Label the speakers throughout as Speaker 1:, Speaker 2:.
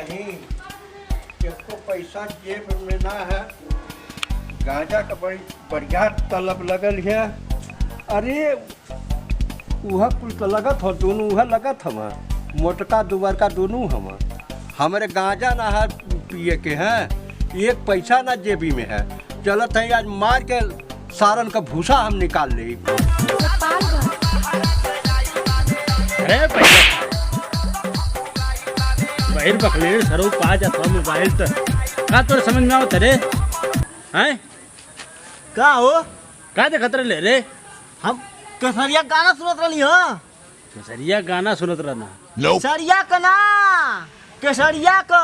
Speaker 1: नहीं, इसको पैसा जेब में ना है। गांजा का बड़ी बढ़िया तलब लगल है। अरे वह कुल तो लगत हो, दोनों वह लगत हम मोटका दुबर का दोनों हम हमारे गांजा ना है पिए के हैं, एक पैसा ना जेबी में है। चलत है आज मार के सारन का भूसा हम निकाल ले।
Speaker 2: अरे बाहर पकड़े सरो पा जाता मोबाइल तो का तोर समझ में आवत रे हैं?
Speaker 3: का हो?
Speaker 2: का देखत रे रे?
Speaker 3: हम केसरिया गाना सुनत रहनी हो।
Speaker 2: केसरिया गाना सुनत रहना?
Speaker 3: केसरिया का ना, केसरिया का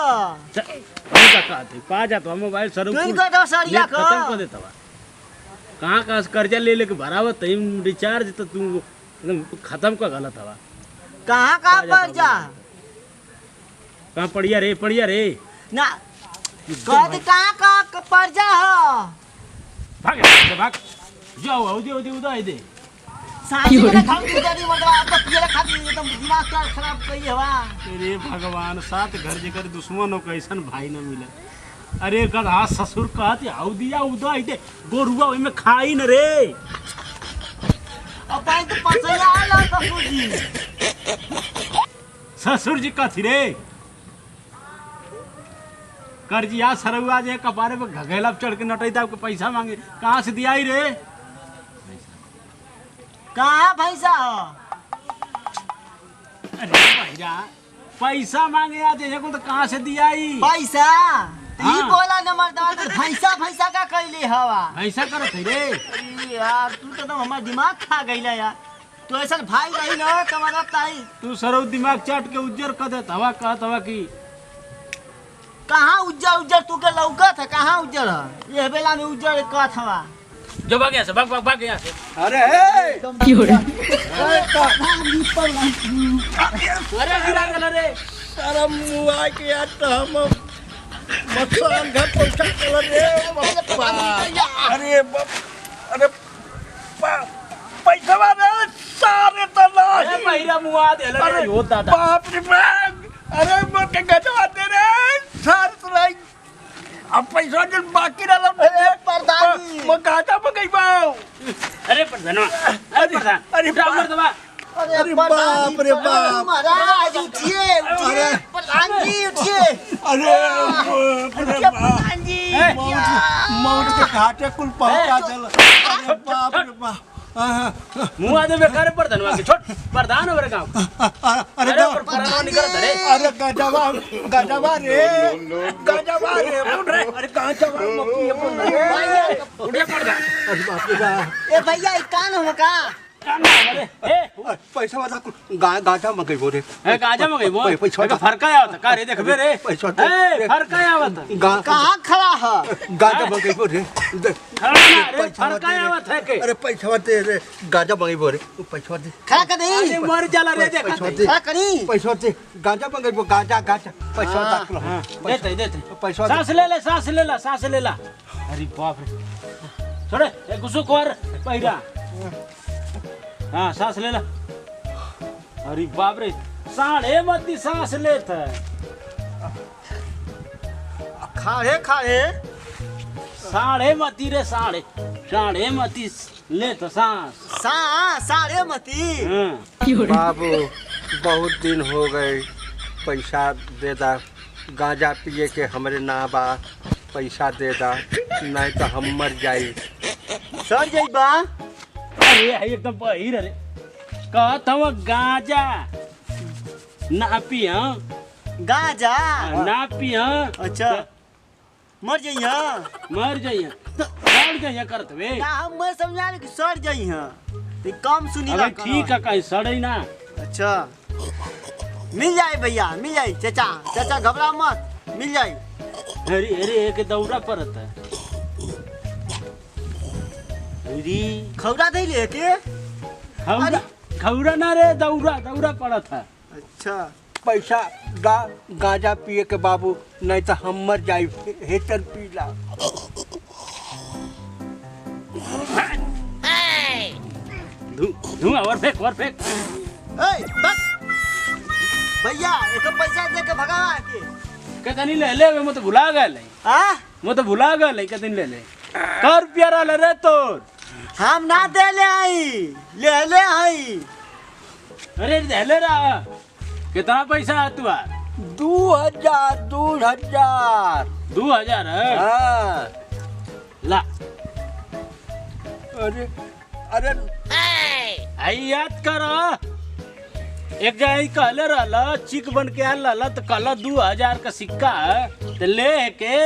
Speaker 2: का पा जाता मोबाइल सरो
Speaker 3: केसरिया का
Speaker 2: खत्म कर देता। कहाँ का कर्जा ले लेके भरावत रिचार्ज तो तू एकदम खत्म का गलत हवा।
Speaker 3: कहाँ का कर्जा?
Speaker 2: कहाँ पड़िया रे
Speaker 3: ना कहते कहाँ का कर्जा हो?
Speaker 2: भाग भाग जाओ उदय दे
Speaker 3: साथी के खाम की जरी मतलब आपका पियला खाती एकदम दिमाग का खराब कई हवा।
Speaker 2: अरे भगवान, साथ घर जेकर दुश्मन हो कैसन भाई न मिले। अरे गधा ससुर कहते आउ दिया उदय दे गोरुआ ओइ में खाई न रे।
Speaker 3: अपन तो पसैया आला ससुर जी।
Speaker 2: ससुर जी कथी रे? कर्जिया सरौआ जे कपारे पे घगेला चढ़ के नटैता आपके पैसा मांगे, कहाँ से दियाई रे?
Speaker 3: कहाँ पैसा हो?
Speaker 2: अरे भैया पैसा मांगे आज को तो कहाँ से दियाई
Speaker 3: पैसा?
Speaker 2: हाँ।
Speaker 3: ई बोला नंबर दवा तो पैसा का कैले हवा?
Speaker 2: ऐसा करत है रे?
Speaker 3: अरे यार तू तो हमारा दिमाग खा गईला यार। तो ऐसा भाई रही ना कमाना ताई।
Speaker 2: तू सरौ दिमाग चाट के उज्जर कर देत हवा, कहत हवा कि
Speaker 3: कहाँ उज्जर तू के लौकत है? कहाँ उज्जर है? ये बेला में उज्जर कहत हवा।
Speaker 2: जो भाग यहाँ से भाग यहाँ से।
Speaker 1: अरे हे
Speaker 2: अरे गिरा गला रे।
Speaker 1: सारा मुआ के यार तो हम मसान घर पहुंचा चला रे। अरे अरे पैसा वाले सारे तो
Speaker 2: अरे पहिरा मुआ दे रे यो दादा।
Speaker 1: बाप रे बाप। अरे मत के गजवा दे रे सार तो नहीं। अब पैसा जो बाकी रहा
Speaker 3: प्रधान जी।
Speaker 1: मैं गाजा में गई बाऊ।
Speaker 2: अरे प्रधान, अरे प्रधान,
Speaker 1: अरे
Speaker 2: ड्राइवर दबा।
Speaker 1: अरे बाप रे बाप।
Speaker 3: महाराज उठिए उठिए प्रधान जी उठिए।
Speaker 1: अरे
Speaker 3: प्रधान जी
Speaker 1: मौत के घाटे कुल पहुंचा दिल। अरे बाप रे बाप।
Speaker 2: मुआ दे बेकार प्रधान के छोड़ प्रधान हमारे गांव।
Speaker 1: अरे
Speaker 2: प्रधान निकल रे।
Speaker 1: अरे गजवा रे बोल रे। अरे गजवा मपी बोल रे।
Speaker 2: उड़े प्रधान।
Speaker 1: अरे बाप रे बाप।
Speaker 3: ए भैया ई कान हो का?
Speaker 1: पैसा वाला गाजा में गई बोले।
Speaker 2: ए गाजा में गई वो।
Speaker 1: पैसा
Speaker 2: का फरका आवत का रे देखबे रे।
Speaker 1: पैसा
Speaker 2: ए फरका आवत।
Speaker 3: कहाँ खड़ा है?
Speaker 1: गाजा में गई बोले।
Speaker 2: रे फरका आवत है के।
Speaker 1: अरे पैसा दे रे। गाजा में गई बोले। पैसा दे।
Speaker 3: खड़ा कर दे।
Speaker 2: अरे मर जाला रे देख।
Speaker 3: खड़ा करी।
Speaker 1: पैसा दे। गाजा में गई गाजा पैसा रख लो।
Speaker 2: देते
Speaker 1: पैसा
Speaker 2: सांस ले ला। अरे बाप रे। छोड़े ए गुस्सो कर पहिरा। हाँ सांस ले ला। अरे बाप रे साढ़े मती सांस लेत है।
Speaker 3: खाड़े
Speaker 2: साढ़े मती रे साढ़े मती लेत सांस।
Speaker 3: साढ़े मती।
Speaker 1: बाबू बहुत दिन हो गए, पैसा दे दा। गांजा पिए के हमरे ना बा, पैसा दे दा नहीं तो हम मर जाई।
Speaker 3: सर जई बा।
Speaker 2: अरे एकदम बहिर रे कहत हूँ गांजा ना पिया।
Speaker 3: गांजा
Speaker 2: ना पिया।
Speaker 3: अच्छा मर जइहा।
Speaker 2: मर जाइए मर जाइए करत वे।
Speaker 3: ना हम मैं समझा कि सर जइहा तो कम सुनी ना।
Speaker 2: अबे ठीक है कहीं सड़ई ना।
Speaker 3: अच्छा मिल जाए भैया मिल जाए। चाचा घबरा मत मिल जाए।
Speaker 2: अरे एक दौड़ा पड़त है। अरे
Speaker 3: खौरा दे ले के।
Speaker 2: खौरा ना रे दौड़ा पड़ा था।
Speaker 3: अच्छा
Speaker 1: पैसा गांजा पिए के बाबू नहीं तो हम मर जाई। हेटर पीला।
Speaker 2: धुआं और फेंक
Speaker 3: बस भैया एक पैसा दे के भगावा के।
Speaker 2: कितनी ले ले मैं तो भुला गए
Speaker 3: हाँ
Speaker 2: मैं तो भुला गए कितनी ले ले कर रुपया रहा रे तोर
Speaker 3: हम ना दे ले आई
Speaker 2: अरे दे ले रहा कितना पैसा है तुआ
Speaker 1: 2000
Speaker 2: 2000 है
Speaker 1: हाँ
Speaker 2: ला
Speaker 1: अरे अरे
Speaker 2: आई याद कर एक जगह कहले रहला चिक बन के आल रहला तो कहला 2000 का सिक्का है तो ले के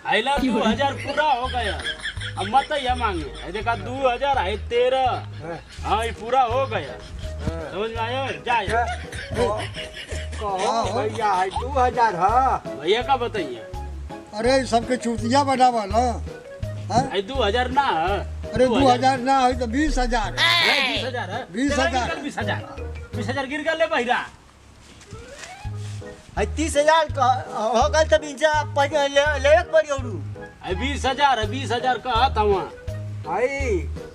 Speaker 2: आइला 2000 पूरा हो गया अब मत ये मांगे देखा 2000 है 13 हाँ ये पूरा हो गया समझ में आया जा
Speaker 1: कहो भैया है 2000 हाँ
Speaker 2: भैया का बताइए
Speaker 4: अरे सबके चूतिया बनावा ना हाँ?
Speaker 2: आई 2000 ना है
Speaker 4: अरे 2000 ना है तो 20,000
Speaker 2: 20,000 है
Speaker 4: 20,000
Speaker 2: 20,000 गिर गए बहिरा
Speaker 3: 30,000 हो गल तब इंजा ले पड़ी औरू
Speaker 2: आई 20,000 का था वहाँ
Speaker 1: आई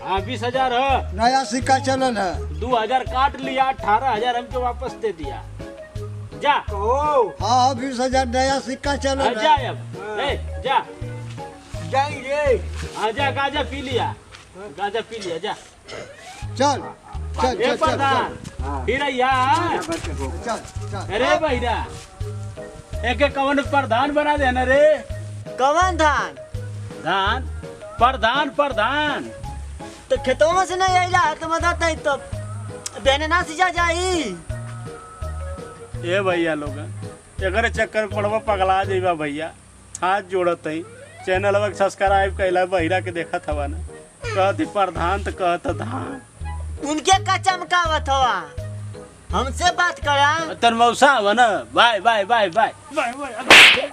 Speaker 2: हाँ 20,000 है
Speaker 4: नया सिक्का चलन है
Speaker 2: 2000 काट लिया 18,000 हमको वापस दे दिया जा
Speaker 1: कहो
Speaker 4: हाँ 20,000 नया सिक्का चलन
Speaker 2: जा
Speaker 4: है
Speaker 2: अब ए जा
Speaker 1: जाएंगे
Speaker 2: हाँ जा गाजा पी लिया जा
Speaker 4: चल चल
Speaker 2: ए
Speaker 4: चल चल
Speaker 2: प्रधान फिर यहाँ
Speaker 4: चल चल
Speaker 2: अरे भैया एक कवन प्रधान बना देना रे
Speaker 3: कवन धान
Speaker 2: धान प्रधान
Speaker 3: तो खेतों में से नहीं आइला तो मदद नहीं तो बेने ना सिजा जाई
Speaker 2: ए भैया लोग एक चक्कर पड़वा पगला जाइबा भैया हाथ जोड़त है चैनल में सब्सक्राइब कैला बहिरा के देखा था ना कहती प्रधान तो कहता धान
Speaker 3: उनके का चमकावत हवा हमसे बात करा
Speaker 2: तर मौसा हो ना bye bye bye bye bye by